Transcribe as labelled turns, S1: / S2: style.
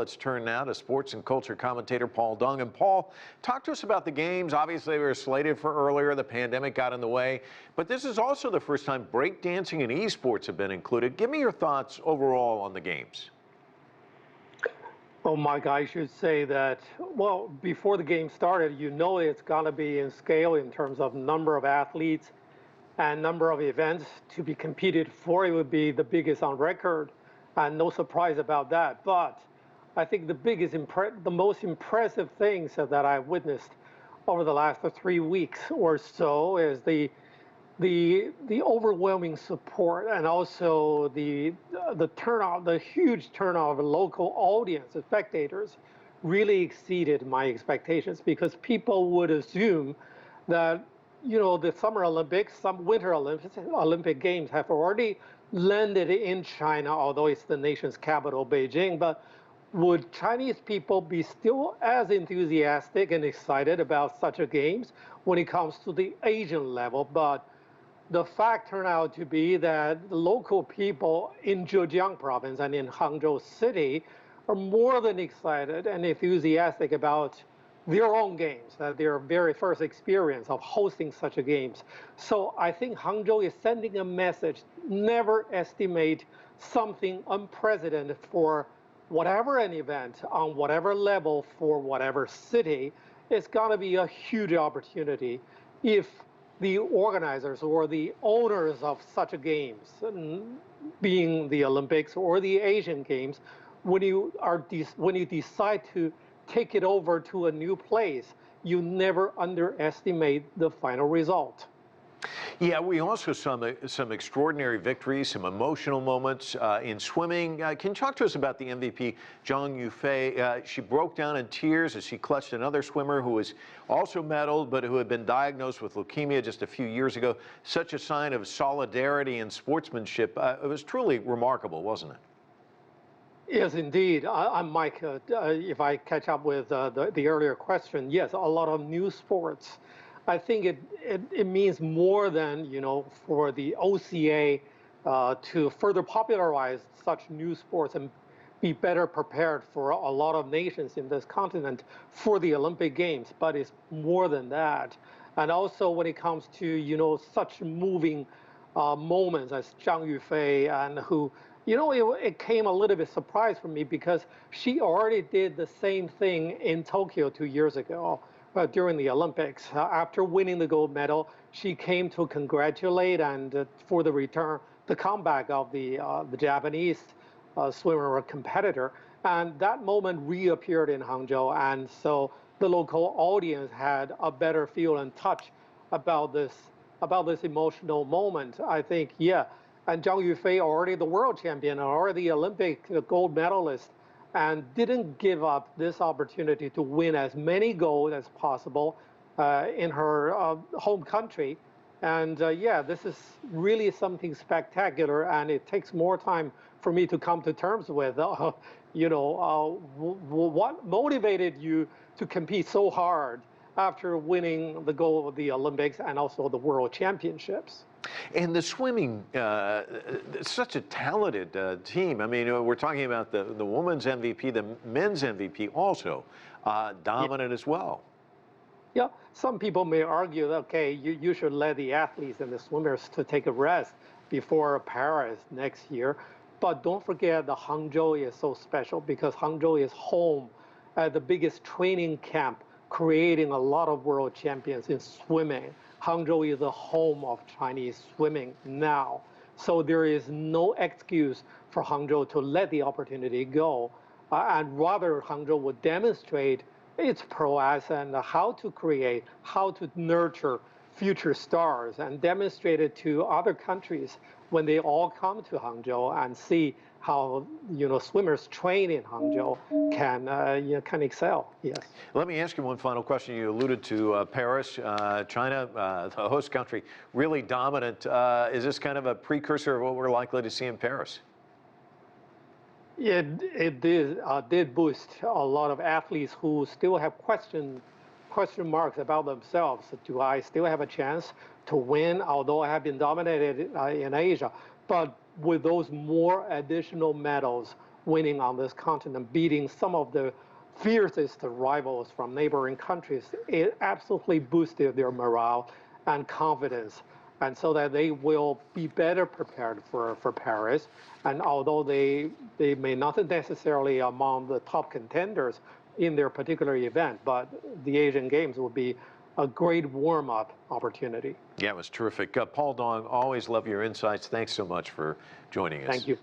S1: Let's turn now to sports and culture commentator Paul Dung. And Paul, talk to us about the games. Obviously, they were slated for earlier. The pandemic got in the way. But this is also the first time breakdancing and esports have been included. Give me your thoughts overall on the games.
S2: Oh, Mike, I should say that, well, before the game started, you know it's going to be in scale in terms of number of athletes and number of events to be competed for. It would be the biggest on record, and no surprise about that. But I think the most impressive things that I witnessed over the last 3 weeks or so is the overwhelming support, and also the turnout, the huge turnout of local audience, the spectators, really exceeded my expectations, because people would assume that, you know, the Summer Olympics, some Winter Olympic Games have already landed in China, although it's the nation's capital, Beijing. But would Chinese people be still as enthusiastic and excited about such a games when it comes to the Asian level? But the fact turned out to be that the local people in Zhejiang province and in Hangzhou city are more than excited and enthusiastic about their own games, their very first experience of hosting such a games. So I think Hangzhou is sending a message: never estimate something unprecedented for whatever an event on whatever level for whatever city. It's going to be a huge opportunity if the organizers or the owners of such a games, being the Olympics or the Asian Games, when you decide to take it over to a new place, you never underestimate the final result.
S1: Yeah, we also saw some extraordinary victories, some emotional moments in swimming. Can you talk to us about the MVP, Zhang Yufei? She broke down in tears as she clutched another swimmer who was also medaled, but who had been diagnosed with leukemia just a few years ago. Such a sign of solidarity and sportsmanship. It was truly remarkable, wasn't it?
S2: Yes, indeed. I'm Mike. If I catch up with the earlier question, yes, a lot of new sports. I think it means more than, you know, for the OCA to further popularize such new sports and be better prepared for a lot of nations in this continent for the Olympic Games. But it's more than that. And also when it comes to, you know, such moving moments as Zhang Yufei, and who, you know, it came a little bit surprise for me, because she already did the same thing in Tokyo 2 years ago. During the Olympics. After winning the gold medal, she came to congratulate and for the comeback of the Japanese swimmer or competitor. And that moment reappeared in Hangzhou. And so the local audience had a better feel and touch about this emotional moment. I think, yeah. And Zhang Yufei, already the world champion, already Olympic gold medalist, and didn't give up this opportunity to win as many gold as possible in her home country. And yeah, this is really something spectacular, and it takes more time for me to come to terms with, you know, what motivated you to compete so hard after winning the gold of the Olympics and also the World Championships.
S1: And the swimming, such a talented team. I mean, we're talking about the women's MVP, the men's MVP also dominant as well.
S2: Yeah, some people may argue that, okay, you should let the athletes and the swimmers to take a rest before Paris next year. But don't forget that Hangzhou is so special, because Hangzhou is home at the biggest training camp, creating a lot of world champions in swimming. Hangzhou is the home of Chinese swimming now. So there is no excuse for Hangzhou to let the opportunity go. And rather, Hangzhou would demonstrate its prowess and how to nurture future stars, and demonstrate it to other countries when they all come to Hangzhou and see how, you know, swimmers trained in Hangzhou can excel. Yes.
S1: Let me ask you one final question. You alluded to Paris, China, the host country, really dominant. Is this kind of a precursor of what we're likely to see in Paris?
S2: It did boost a lot of athletes who still have question marks about themselves. Do I still have a chance to win, although I have been dominated in Asia? But with those more additional medals, winning on this continent, beating some of the fiercest rivals from neighboring countries, it absolutely boosted their morale and confidence, and so that they will be better prepared for Paris. And although they may not necessarily among the top contenders in their particular event, but the Asian Games will be a great warm-up opportunity.
S1: Yeah, it was terrific. Paul Dong, always love your insights. Thanks so much for joining us.
S2: Thank you.